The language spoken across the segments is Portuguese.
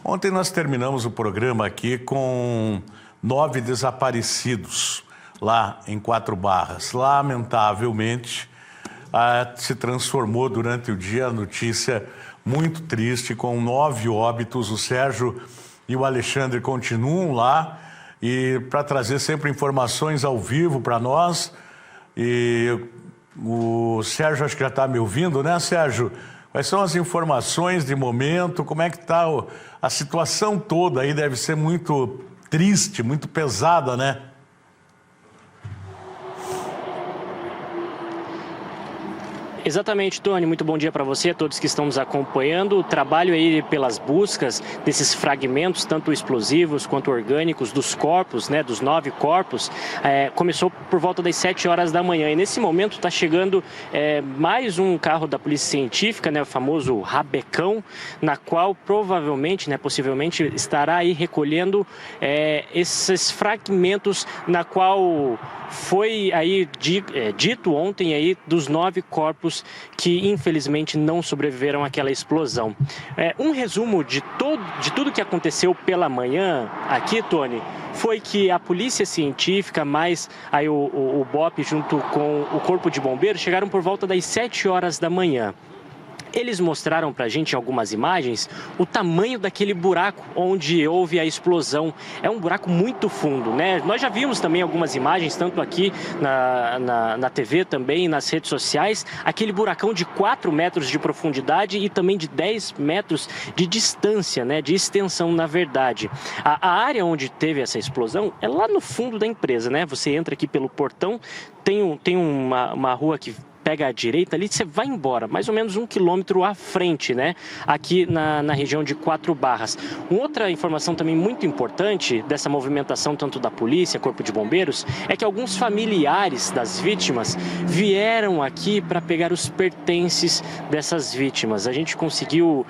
Ontem nós terminamos o programa aqui com 9 desaparecidos lá em Quatro Barras. Lamentavelmente, se transformou durante o dia a notícia muito triste, com 9 óbitos. O Sérgio e o Alexandre continuam lá e para trazer sempre informações ao vivo para nós. E o Sérgio acho que já está me ouvindo, né, Sérgio? Quais são as informações de momento? Como é que está a situação toda aí? Deve ser muito triste, muito pesada, né? Exatamente, Tony. Muito bom dia para você, a todos que estão nos acompanhando. O trabalho aí pelas buscas desses fragmentos, tanto explosivos quanto orgânicos, dos corpos, né, dos 9 corpos, começou por volta das 7 horas da manhã. E nesse momento está chegando mais um carro da Polícia Científica, né, o famoso Rabecão, na qual provavelmente, né, possivelmente estará aí recolhendo esses fragmentos, na qual foi aí dito ontem aí dos 9 corpos que infelizmente não sobreviveram àquela explosão. Um resumo de tudo que aconteceu pela manhã aqui, Tony, foi que a Polícia Científica, mais aí o BOPE junto com o Corpo de Bombeiros, chegaram por volta das 7 horas da manhã. Eles mostraram para a gente em algumas imagens o tamanho daquele buraco onde houve a explosão. É um buraco muito fundo, né? Nós já vimos também algumas imagens, tanto aqui na TV também, nas redes sociais, aquele buracão de 4 metros de profundidade e também de 10 metros de distância, né? De extensão, na verdade. A área onde teve essa explosão é lá no fundo da empresa, né? Você entra aqui pelo portão, tem uma rua que pega à direita ali, você vai embora, mais ou menos 1 quilômetro à frente, né? Aqui na região de Quatro Barras. Outra informação também muito importante dessa movimentação, tanto da polícia, Corpo de Bombeiros, é que alguns familiares das vítimas vieram aqui para pegar os pertences dessas vítimas. A gente conseguiu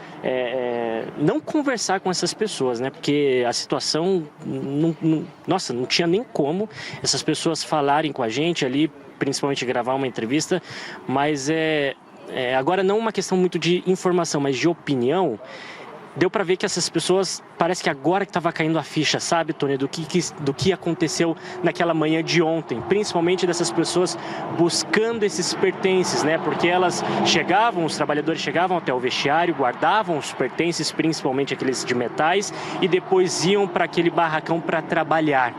não conversar com essas pessoas, né? Porque a situação, não tinha nem como essas pessoas falarem com a gente ali, principalmente gravar uma entrevista, mas agora não uma questão muito de informação, mas de opinião. Deu para ver que essas pessoas, parece que agora que estava caindo a ficha, sabe, Tony, do que aconteceu naquela manhã de ontem, principalmente dessas pessoas buscando esses pertences, né, porque os trabalhadores chegavam até o vestiário, guardavam os pertences, principalmente aqueles de metais, e depois iam para aquele barracão para trabalhar.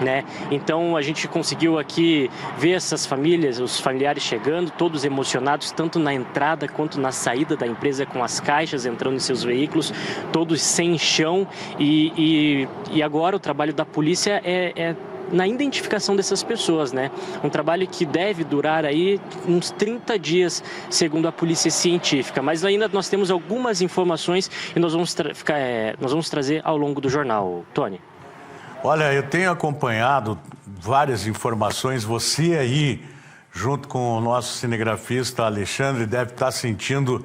Né? Então a gente conseguiu aqui ver essas famílias, os familiares chegando, todos emocionados, tanto na entrada quanto na saída da empresa, com as caixas entrando em seus veículos, todos sem chão. E agora o trabalho da polícia é na identificação dessas pessoas, né? Um trabalho que deve durar aí uns 30 dias, segundo a Polícia Científica. Mas ainda nós temos algumas informações e nós vamos trazer ao longo do jornal, Tony. Olha, eu tenho acompanhado várias informações. Você aí, junto com o nosso cinegrafista Alexandre, deve estar sentindo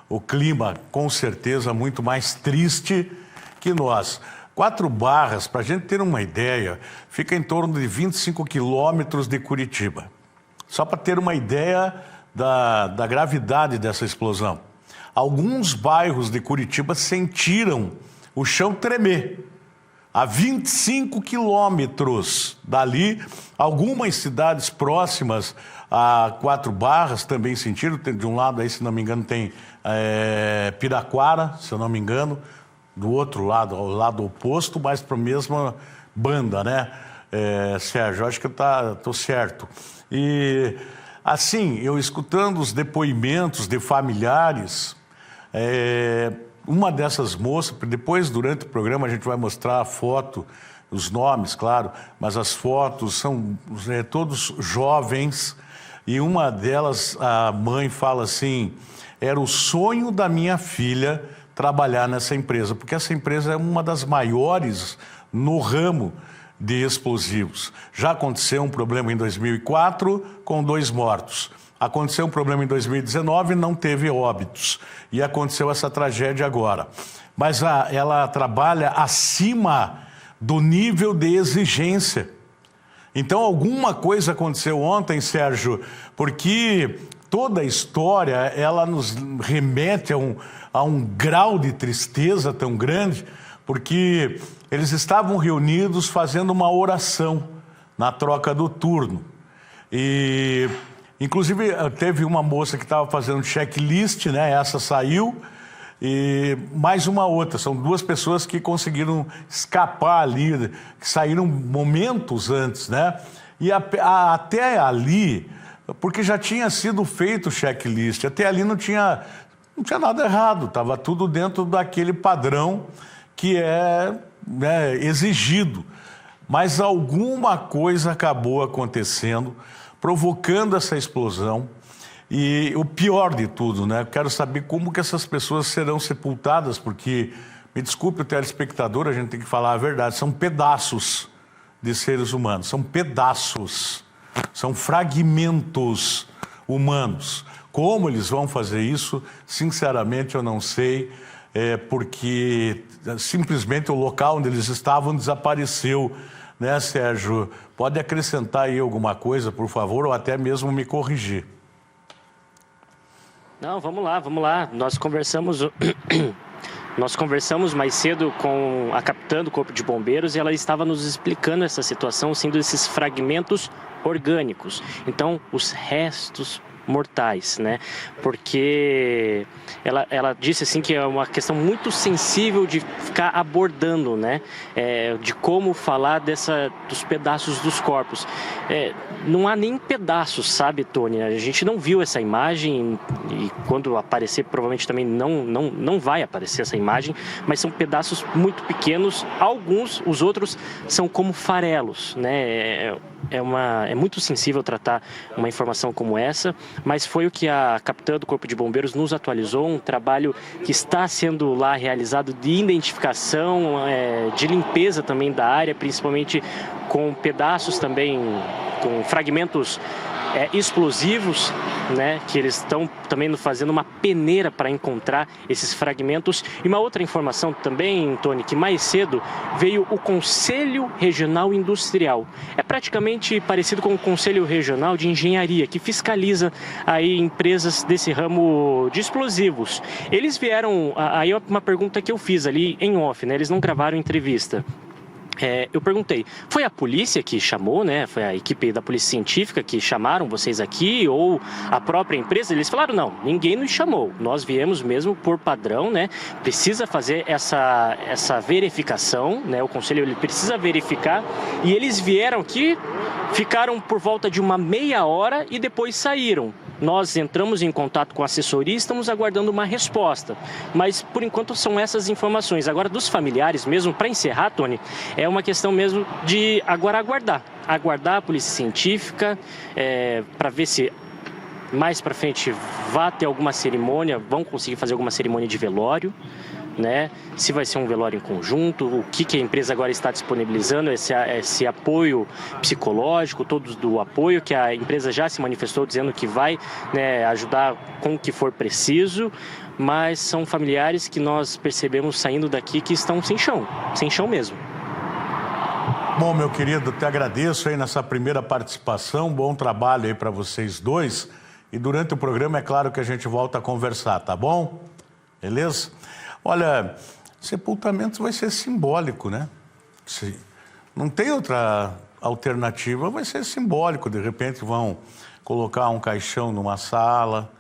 o clima, com certeza, muito mais triste que nós. Quatro Barras, para a gente ter uma ideia, fica em torno de 25 quilômetros de Curitiba. Só para ter uma ideia da gravidade dessa explosão. Alguns bairros de Curitiba sentiram o chão tremer. A 25 quilômetros dali, algumas cidades próximas a Quatro Barras também sentiram. De um lado aí, se não me engano, tem Piraquara, se eu não me engano. Do outro lado, ao lado oposto, mas para a mesma banda, né, Sérgio? Acho que estou certo. E, assim, eu escutando os depoimentos de familiares, uma dessas moças, depois, durante o programa, a gente vai mostrar a foto, os nomes, claro, mas as fotos são todos jovens, e uma delas, a mãe fala assim: era o sonho da minha filha trabalhar nessa empresa, porque essa empresa é uma das maiores no ramo de explosivos. Já aconteceu um problema em 2004 com 2 mortos. Aconteceu um problema em 2019, não teve óbitos. E aconteceu essa tragédia agora. Mas ela trabalha acima do nível de exigência. Então, alguma coisa aconteceu ontem, Sérgio, porque toda a história, ela nos remete a um grau de tristeza tão grande, porque eles estavam reunidos fazendo uma oração na troca do turno. E, inclusive, teve uma moça que estava fazendo checklist, né? Essa saiu, e mais uma outra. São duas pessoas que conseguiram escapar ali, que saíram momentos antes, né? E até ali, porque já tinha sido feito o checklist, até ali não tinha nada errado, estava tudo dentro daquele padrão que é, né, exigido. Mas alguma coisa acabou acontecendo, provocando essa explosão. E o pior de tudo, né? Quero saber como que essas pessoas serão sepultadas, porque, me desculpe o telespectador, a gente tem que falar a verdade, são pedaços de seres humanos, são pedaços, são fragmentos humanos. Como eles vão fazer isso, sinceramente eu não sei, porque simplesmente o local onde eles estavam desapareceu, né, Sérgio? Pode acrescentar aí alguma coisa, por favor, ou até mesmo me corrigir. Não, vamos lá. Nós conversamos mais cedo com a capitã do Corpo de Bombeiros e ela estava nos explicando essa situação, sendo esses fragmentos orgânicos. Então, os restos mortais, né? Porque ela disse assim que é uma questão muito sensível de ficar abordando, né? De como falar dos pedaços dos corpos. Não há nem pedaços, sabe, Tony? A gente não viu essa imagem e quando aparecer provavelmente também não vai aparecer essa imagem, mas são pedaços muito pequenos. Os outros são como farelos, né? É muito sensível tratar uma informação como essa, mas foi o que a capitã do Corpo de Bombeiros nos atualizou, um trabalho que está sendo lá realizado de identificação, de limpeza também da área, principalmente com pedaços também, com fragmentos explosivos, né, que eles estão também fazendo uma peneira para encontrar esses fragmentos. E uma outra informação também, Tony, que mais cedo veio o Conselho Regional Industrial. É praticamente parecido com o Conselho Regional de Engenharia, que fiscaliza aí empresas desse ramo de explosivos. Eles vieram, aí uma pergunta que eu fiz ali em off, né, eles não gravaram entrevista. Eu perguntei, foi a polícia que chamou, né? Foi a equipe da polícia científica que chamaram vocês aqui ou a própria empresa? Eles falaram, não, ninguém nos chamou. Nós viemos mesmo por padrão, né? Precisa fazer essa verificação, né? O conselho ele precisa verificar e eles vieram aqui, ficaram por volta de uma meia hora e depois saíram. Nós entramos em contato com a assessoria e estamos aguardando uma resposta. Mas, por enquanto, são essas informações. Agora, dos familiares mesmo, para encerrar, Tony, é uma questão mesmo de agora aguardar a polícia científica para ver se mais para frente vai ter alguma cerimônia, vão conseguir fazer alguma cerimônia de velório, né? Se vai ser um velório em conjunto, o que a empresa agora está disponibilizando, esse apoio psicológico, todo do apoio que a empresa já se manifestou dizendo que vai, né, ajudar com o que for preciso, mas são familiares que nós percebemos saindo daqui que estão sem chão mesmo. Bom, meu querido, te agradeço aí nessa primeira participação, bom trabalho aí para vocês dois, e durante o programa é claro que a gente volta a conversar, tá bom? Beleza? Olha, sepultamento vai ser simbólico, né? Não tem outra alternativa, vai ser simbólico. De repente vão colocar um caixão numa sala,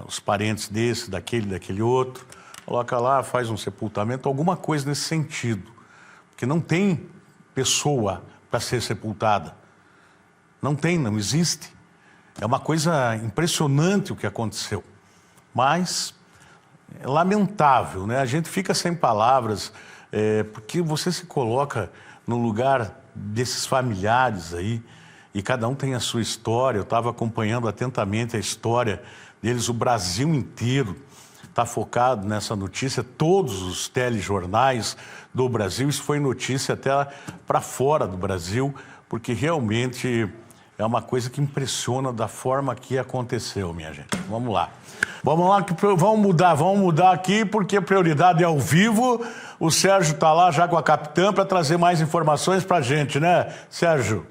os parentes desse, daquele outro, coloca lá, faz um sepultamento, alguma coisa nesse sentido. Porque não tem pessoa para ser sepultada. Não existe. É uma coisa impressionante o que aconteceu. Mas é lamentável, né? A gente fica sem palavras, porque você se coloca no lugar desses familiares aí, e cada um tem a sua história. Eu estava acompanhando atentamente a história deles, o Brasil inteiro está focado nessa notícia, todos os telejornais do Brasil, isso foi notícia até para fora do Brasil, porque realmente é uma coisa que impressiona da forma que aconteceu, minha gente. Vamos lá, vamos mudar aqui, porque a prioridade é ao vivo. O Sérgio está lá já com a capitã para trazer mais informações para a gente, né, Sérgio?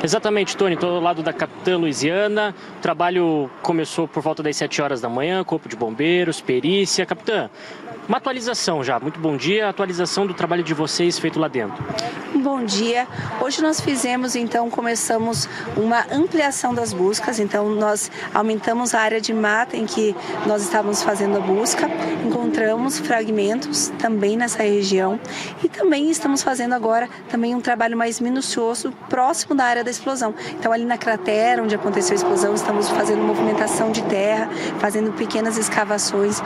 Exatamente, Tony. Estou ao lado da Capitã Luiziana. O trabalho começou por volta das 7 horas da manhã, Corpo de Bombeiros, perícia. Capitã, uma atualização já. Muito bom dia. Atualização do trabalho de vocês feito lá dentro. Bom dia. Hoje nós começamos uma ampliação das buscas. Então, nós aumentamos a área de mata em que nós estávamos fazendo a busca. Encontramos fragmentos também nessa região. E também estamos fazendo agora também um trabalho mais minucioso próximo da área da explosão. Então, ali na cratera onde aconteceu a explosão, estamos fazendo movimentação de terra, fazendo pequenas escavações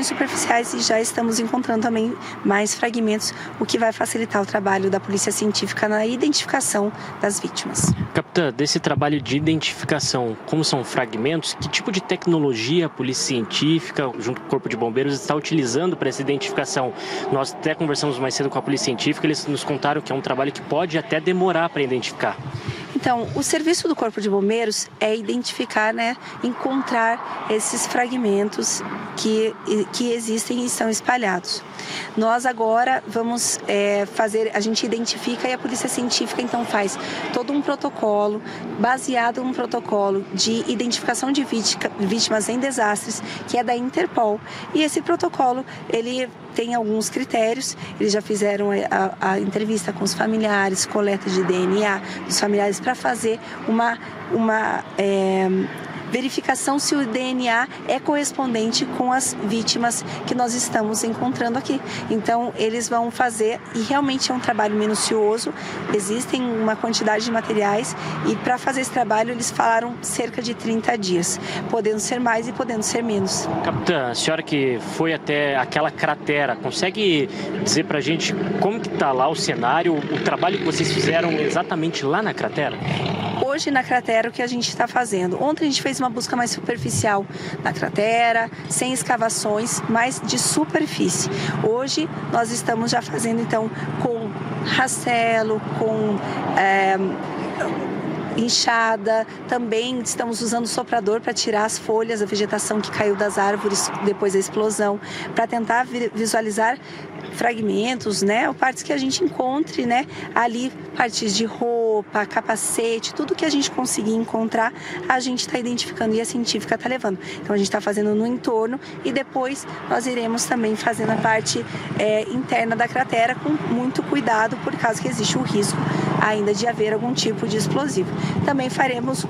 superficiais, e já estamos encontrando também mais fragmentos, o que vai facilitar o trabalho da Polícia Científica na identificação das vítimas. Capitã, desse trabalho de identificação, como são fragmentos, que tipo de tecnologia a Polícia Científica, junto com o Corpo de Bombeiros, está utilizando para essa identificação? Nós até conversamos mais cedo com a Polícia Científica, eles nos contaram que é um trabalho que pode até demorar para identificar. Então, o serviço do Corpo de Bombeiros é identificar, encontrar esses fragmentos que existem e estão espalhados. Nós agora vamos a gente identifica e a Polícia Científica então faz todo um protocolo, baseado num protocolo de identificação de vítimas em desastres, que é da Interpol. E esse protocolo, ele tem alguns critérios. Eles já fizeram a entrevista com os familiares, coleta de DNA dos familiares para fazer uma verificação se o DNA é correspondente com as vítimas que nós estamos encontrando aqui. Então, eles vão fazer, e realmente é um trabalho minucioso, existem uma quantidade de materiais, e para fazer esse trabalho eles falaram cerca de 30 dias, podendo ser mais e podendo ser menos. Capitã, a senhora que foi até aquela cratera, consegue dizer para a gente como que está lá o cenário, o trabalho que vocês fizeram exatamente lá na cratera? Hoje na cratera o que a gente está fazendo? Ontem a gente fez uma busca mais superficial na cratera, sem escavações, mas de superfície. Hoje nós estamos já fazendo então com rastelo, com enxada, também estamos usando soprador para tirar as folhas, a vegetação que caiu das árvores depois da explosão, para tentar visualizar fragmentos, ou partes que a gente encontre, ali, partes de roupa, capacete, tudo que a gente conseguir encontrar, a gente está identificando e a científica está levando. Então a gente está fazendo no entorno e depois nós iremos também fazendo a parte interna da cratera com muito cuidado, por causa que existe o risco ainda de haver algum tipo de explosivo. Também faremos,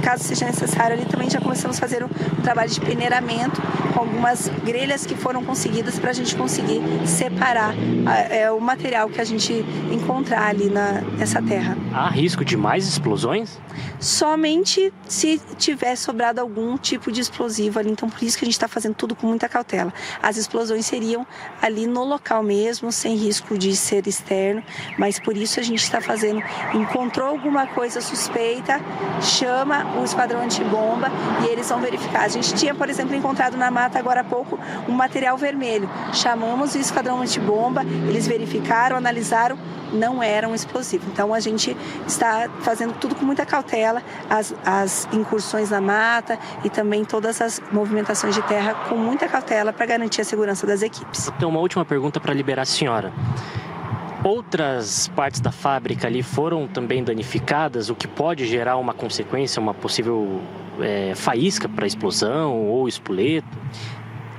caso seja necessário, ali também já começamos a fazer um trabalho de peneiramento com algumas grelhas que foram conseguidas para a gente conseguir separar o material que a gente encontrar ali nessa terra. Há risco de mais explosões? Somente se tiver sobrado algum tipo de explosivo ali, então por isso que a gente está fazendo tudo com muita cautela. As explosões seriam ali no local mesmo, sem risco de ser externo, mas por isso a gente está fazendo, encontrou alguma coisa suspeita, chama o esquadrão antibomba e eles vão verificar. A gente tinha, por exemplo, encontrado na mata agora há pouco um material vermelho, chamamos o esquadrão antibomba, eles verificaram, analisaram, não era um explosivo. Então a gente está fazendo tudo com muita cautela, as incursões na mata e também todas as movimentações de terra com muita cautela para garantir a segurança das equipes. Então, uma última pergunta para liberar a senhora. Outras partes da fábrica ali foram também danificadas, o que pode gerar uma consequência, uma possível faísca para explosão ou espoleto?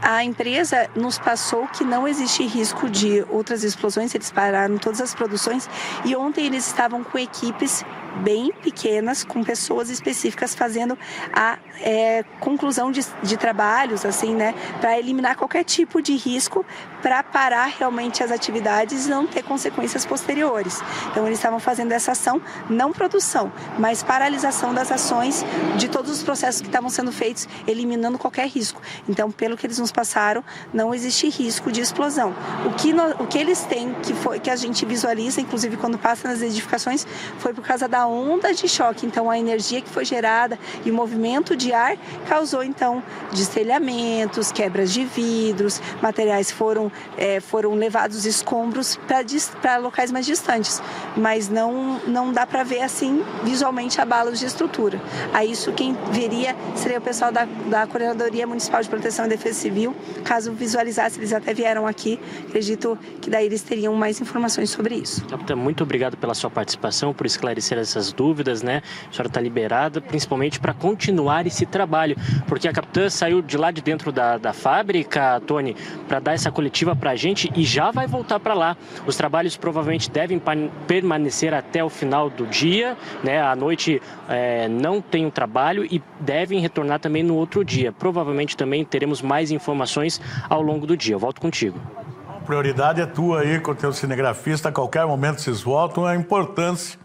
A empresa nos passou que não existe risco de outras explosões, eles pararam todas as produções e ontem eles estavam com equipes bem pequenas, com pessoas específicas fazendo a conclusão de trabalhos, assim, para eliminar qualquer tipo de risco, para parar realmente as atividades e não ter consequências posteriores. Então eles estavam fazendo essa ação, não produção, mas paralisação das ações de todos os processos que estavam sendo feitos, eliminando qualquer risco. Então, pelo que eles nos passaram, não existe risco de explosão. O que eles têm, que a gente visualiza, inclusive quando passa nas edificações, foi por causa da onda de choque. Então, a energia que foi gerada e o movimento de ar causou, então, destelhamentos, quebras de vidros, materiais foram levados escombros para locais mais distantes. Mas não dá para ver, assim, visualmente abalos de estrutura. A isso quem veria seria o pessoal da Coordenadoria Municipal de Proteção e Defesa Civil. Caso visualizasse, eles até vieram aqui. Acredito que daí eles teriam mais informações sobre isso. Capitã, muito obrigado pela sua participação, por esclarecer essas essas dúvidas, né? A senhora está liberada, principalmente para continuar esse trabalho, porque a capitã saiu de lá de dentro da fábrica, Tony, para dar essa coletiva para a gente e já vai voltar para lá. Os trabalhos provavelmente devem permanecer até o final do dia, né? À noite não tem um trabalho e devem retornar também no outro dia. Provavelmente também teremos mais informações ao longo do dia. Eu volto contigo. A prioridade é tua aí com o teu cinegrafista. A qualquer momento vocês voltam. A importância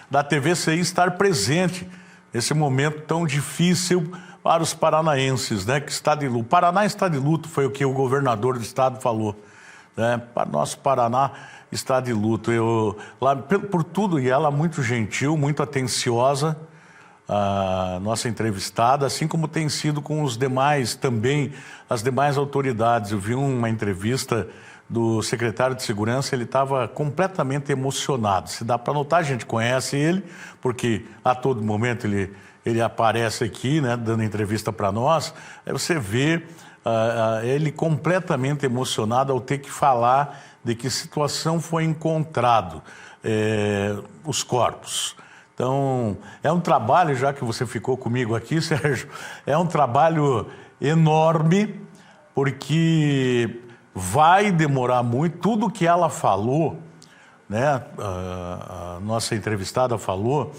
da TVCI estar presente nesse momento tão difícil para os paranaenses, né? O Paraná está de luto, foi o que o governador do estado falou, né? Para nosso Paraná está de luto. Por tudo, e ela muito gentil, muito atenciosa, a nossa entrevistada, assim como tem sido com os demais também, as demais autoridades. Eu vi uma entrevista do secretário de Segurança, ele estava completamente emocionado. Se dá para notar, a gente conhece ele, porque a todo momento ele aparece aqui, né, dando entrevista para nós. Aí você vê ele completamente emocionado ao ter que falar de que situação foi encontrado os corpos. Então, é um trabalho, já que você ficou comigo aqui, Sérgio, é um trabalho enorme, porque vai demorar muito. Tudo que ela falou, né, a nossa entrevistada falou,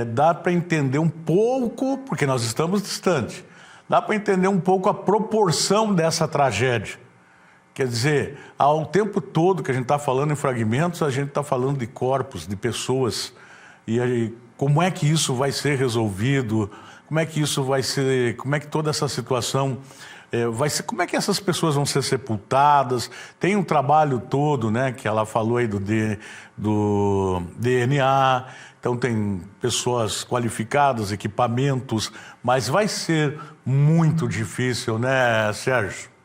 dá para entender um pouco, porque nós estamos distantes, dá para entender um pouco a proporção dessa tragédia. Quer dizer, ao tempo todo que a gente está falando em fragmentos, a gente está falando de corpos, de pessoas. E aí, como é que isso vai ser resolvido? Como é que isso vai ser? Como é que toda essa situação vai ser? Como é que essas pessoas vão ser sepultadas? Tem um trabalho todo, né? Que ela falou aí do DNA. Então tem pessoas qualificadas, equipamentos, mas vai ser muito difícil, né, Sérgio?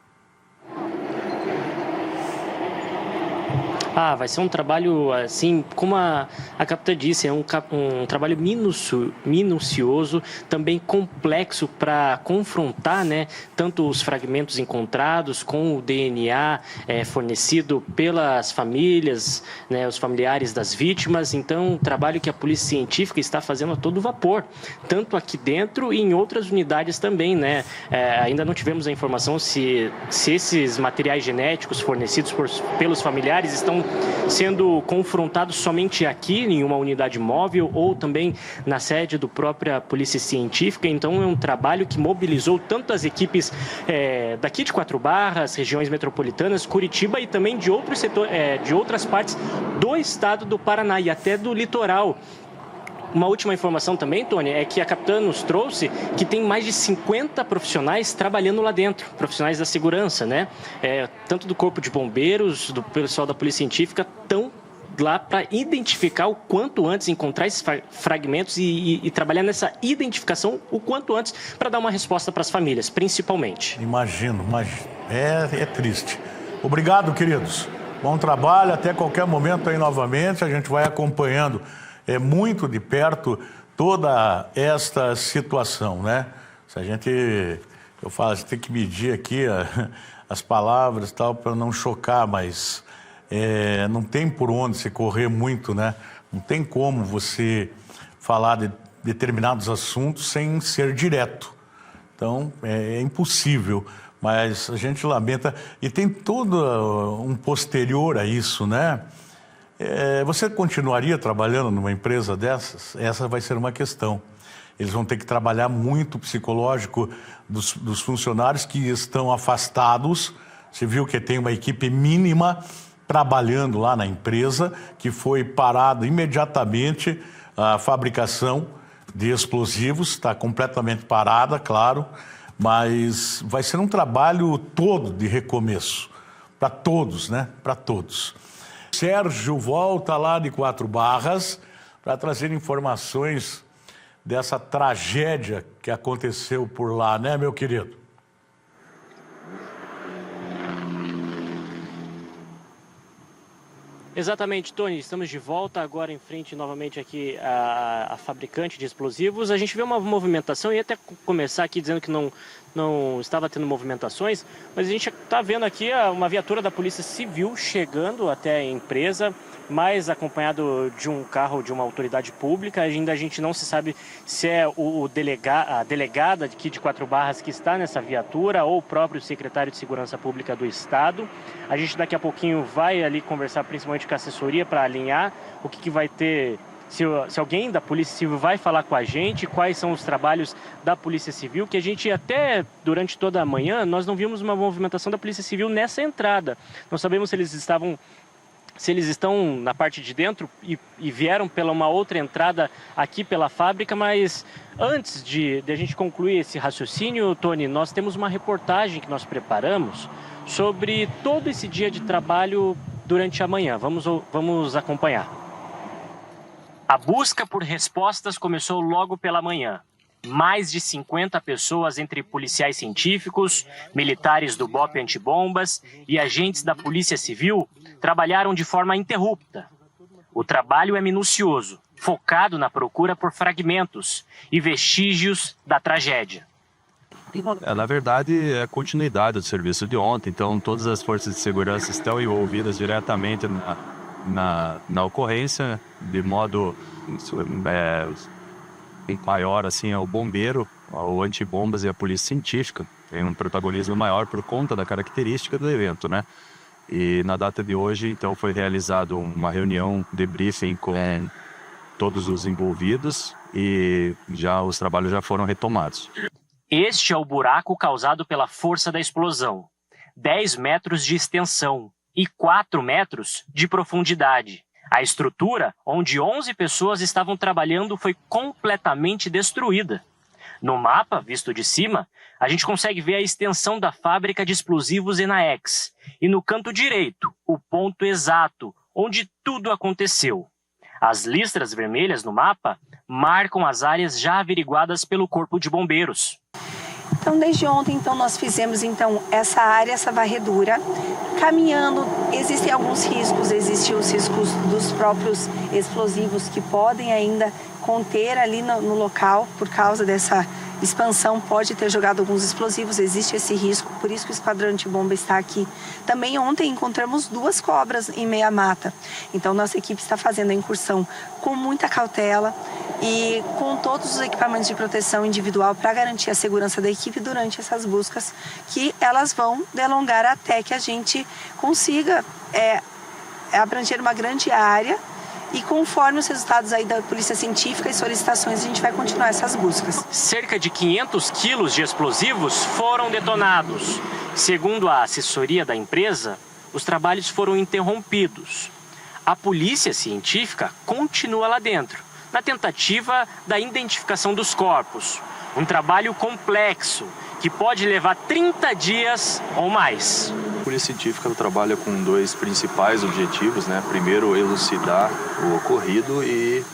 Vai ser um trabalho, assim, como a capitã disse, é um trabalho minucioso, também complexo para confrontar, né, tanto os fragmentos encontrados com o DNA fornecido pelas famílias, né, os familiares das vítimas. Então, um trabalho que a Polícia Científica está fazendo a todo vapor, tanto aqui dentro e em outras unidades também, né? Ainda não tivemos a informação se esses materiais genéticos fornecidos pelos familiares estão sendo confrontados somente aqui em uma unidade móvel ou também na sede da própria Polícia Científica. Então é um trabalho que mobilizou tanto as equipes daqui de Quatro Barras, regiões metropolitanas, Curitiba e também de outros de outras partes do estado do Paraná e até do litoral. Uma última informação também, Tony, é que a capitã nos trouxe que tem mais de 50 profissionais trabalhando lá dentro, profissionais da segurança, né? Tanto do Corpo de Bombeiros, do pessoal da Polícia Científica, estão lá para identificar o quanto antes, encontrar esses fragmentos e trabalhar nessa identificação o quanto antes para dar uma resposta para as famílias, principalmente. Imagino, mas é triste. Obrigado, queridos. Bom trabalho, até qualquer momento aí novamente, a gente vai acompanhando muito de perto toda esta situação, né? Se a gente, eu falo, a gente tem que medir aqui as palavras e tal para não chocar, mas não tem por onde se correr muito, né? Não tem como você falar de determinados assuntos sem ser direto. Então, é impossível, mas a gente lamenta. E tem todo um posterior a isso, né? Você continuaria trabalhando numa empresa dessas? Essa vai ser uma questão. Eles vão ter que trabalhar muito o psicológico dos funcionários que estão afastados. Você viu que tem uma equipe mínima trabalhando lá na empresa, que foi parada imediatamente a fabricação de explosivos, está completamente parada, claro, mas vai ser um trabalho todo de recomeço, para todos, né? Para todos. Sérgio volta lá de Quatro Barras para trazer informações dessa tragédia que aconteceu por lá, né, meu querido? Exatamente, Tony. Estamos de volta agora em frente novamente aqui a fabricante de explosivos. A gente vê uma movimentação e até começar aqui dizendo que não estava tendo movimentações, mas a gente está vendo aqui uma viatura da Polícia Civil chegando até a empresa, mais acompanhado de um carro de uma autoridade pública. Ainda a gente não se sabe se é a delegada aqui de Quatro Barras que está nessa viatura ou o próprio secretário de Segurança Pública do Estado. A gente daqui a pouquinho vai ali conversar principalmente com a assessoria para alinhar o que vai ter, se alguém da Polícia Civil vai falar com a gente, quais são os trabalhos da Polícia Civil, que a gente até durante toda a manhã nós não vimos uma movimentação da Polícia Civil nessa entrada. Não sabemos se eles estão na parte de dentro e vieram pela uma outra entrada aqui pela fábrica, mas antes de a gente concluir esse raciocínio, Tony, nós temos uma reportagem que nós preparamos sobre todo esse dia de trabalho durante a manhã. Vamos acompanhar. A busca por respostas começou logo pela manhã. Mais de 50 pessoas, entre policiais científicos, militares do BOP Antibombas e agentes da Polícia Civil, trabalharam de forma ininterrupta. O trabalho é minucioso, focado na procura por fragmentos e vestígios da tragédia. Na verdade, é a continuidade do serviço de ontem, então todas as forças de segurança estão envolvidas diretamente na ocorrência, de modo maior, assim, é o bombeiro, o antibombas e a polícia científica tem um protagonismo maior por conta da característica do evento, né? E na data de hoje, então, foi realizada uma reunião de briefing com todos os envolvidos e os trabalhos já foram retomados. Este é o buraco causado pela força da explosão. 10 metros de extensão e 4 metros de profundidade. A estrutura, onde 11 pessoas estavam trabalhando, foi completamente destruída. No mapa, visto de cima, a gente consegue ver a extensão da fábrica de explosivos Enaex. E no canto direito, o ponto exato, onde tudo aconteceu. As listras vermelhas no mapa marcam as áreas já averiguadas pelo Corpo de Bombeiros. Então, desde ontem, nós fizemos essa área, essa varredura, caminhando. Existem alguns riscos, existem os riscos dos próprios explosivos que podem ainda conter ali no local, por causa dessa expansão, pode ter jogado alguns explosivos, existe esse risco, por isso que o Esquadrão Antibomba está aqui. Também ontem encontramos 2 cobras em meia mata, então nossa equipe está fazendo a incursão com muita cautela e com todos os equipamentos de proteção individual para garantir a segurança da equipe durante essas buscas, que elas vão delongar até que a gente consiga abranger uma grande área. E conforme os resultados aí da Polícia Científica e solicitações, a gente vai continuar essas buscas. Cerca de 500 quilos de explosivos foram detonados. Segundo a assessoria da empresa, os trabalhos foram interrompidos. A Polícia Científica continua lá dentro, na tentativa da identificação dos corpos. Um trabalho complexo, que pode levar 30 dias ou mais. A Polícia Científica trabalha com 2 principais objetivos, né? Primeiro, elucidar o ocorrido e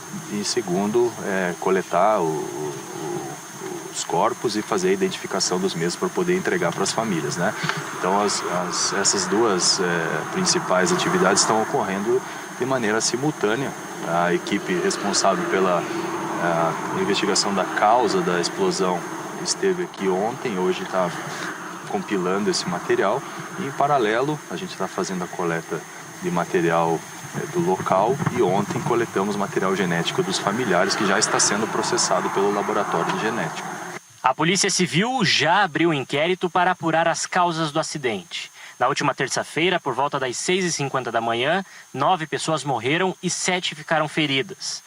segundo, coletar os corpos e fazer a identificação dos mesmos para poder entregar para as famílias, né? Então, essas 2 principais atividades estão ocorrendo de maneira simultânea. A equipe responsável pela investigação da causa da explosão esteve aqui ontem, hoje está compilando esse material e, em paralelo, a gente está fazendo a coleta de material do local e ontem coletamos material genético dos familiares que já está sendo processado pelo laboratório de genética. A Polícia Civil já abriu um inquérito para apurar as causas do acidente. Na última terça-feira, por volta das 6h50 da manhã, 9 pessoas morreram e 7 ficaram feridas.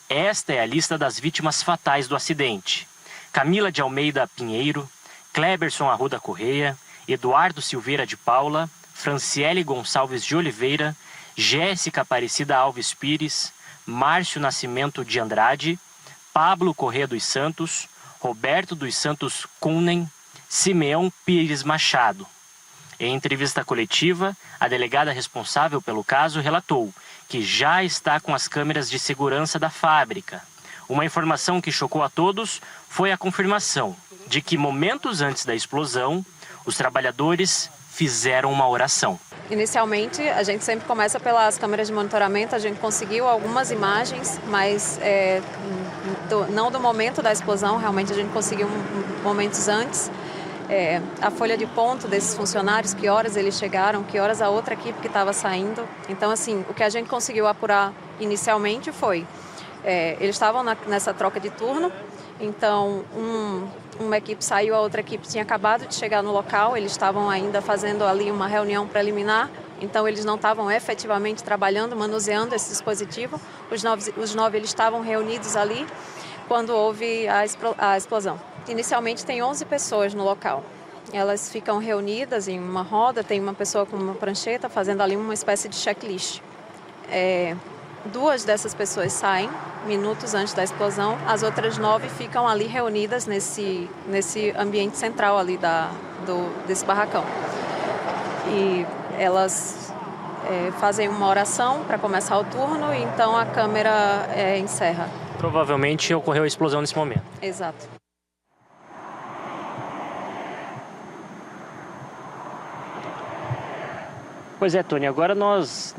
Esta é a lista das vítimas fatais do acidente. Camila de Almeida Pinheiro, Cleberson Arruda Correia, Eduardo Silveira de Paula, Franciele Gonçalves de Oliveira, Jéssica Aparecida Alves Pires, Márcio Nascimento de Andrade, Pablo Correia dos Santos, Roberto dos Santos Kunen, Simeão Pires Machado. Em entrevista coletiva, a delegada responsável pelo caso relatou que já está com as câmeras de segurança da fábrica. Uma informação que chocou a todos foi a confirmação de que momentos antes da explosão, os trabalhadores fizeram uma oração. Inicialmente, a gente sempre começa pelas câmeras de monitoramento, a gente conseguiu algumas imagens, mas não do momento da explosão, realmente a gente conseguiu momentos antes. A folha de ponto desses funcionários, que horas eles chegaram, que horas a outra equipe que estava saindo. Então, assim, o que a gente conseguiu apurar inicialmente foi, eles estavam nessa troca de turno, então uma equipe saiu, a outra equipe tinha acabado de chegar no local, eles estavam ainda fazendo ali uma reunião preliminar, então eles não estavam efetivamente trabalhando, manuseando esse dispositivo. Os nove eles estavam reunidos ali quando houve a explosão. Inicialmente tem 11 pessoas no local. Elas ficam reunidas em uma roda, tem uma pessoa com uma prancheta fazendo ali uma espécie de checklist. 2 dessas pessoas saem minutos antes da explosão, as outras 9 ficam ali reunidas nesse ambiente central ali desse barracão. E elas fazem uma oração para começar o turno e então a câmera encerra. Provavelmente ocorreu a explosão nesse momento. Exato. Pois é, Tony, agora nós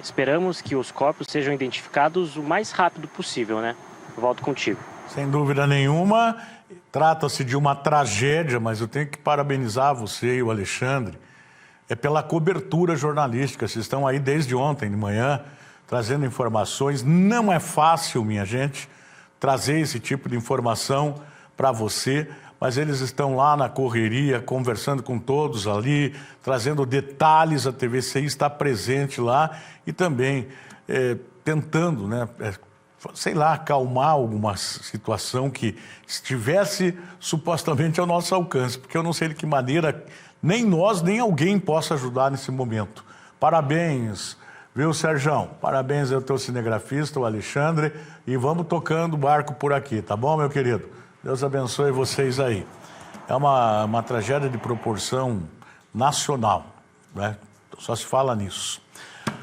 esperamos que os corpos sejam identificados o mais rápido possível, né? Eu volto contigo. Sem dúvida nenhuma, trata-se de uma tragédia, mas eu tenho que parabenizar você e o Alexandre pela cobertura jornalística. Vocês estão aí desde ontem de manhã, trazendo informações. Não é fácil, minha gente, trazer esse tipo de informação para você, mas eles estão lá na correria, conversando com todos ali, trazendo detalhes, a TVCI está presente lá e também tentando, né, acalmar alguma situação que estivesse supostamente ao nosso alcance, porque eu não sei de que maneira nem nós, nem alguém possa ajudar nesse momento. Parabéns, viu, Serjão? Parabéns ao teu cinegrafista, o Alexandre, e vamos tocando o barco por aqui, tá bom, meu querido? Deus abençoe vocês aí. É uma tragédia de proporção nacional, né? Só se fala nisso.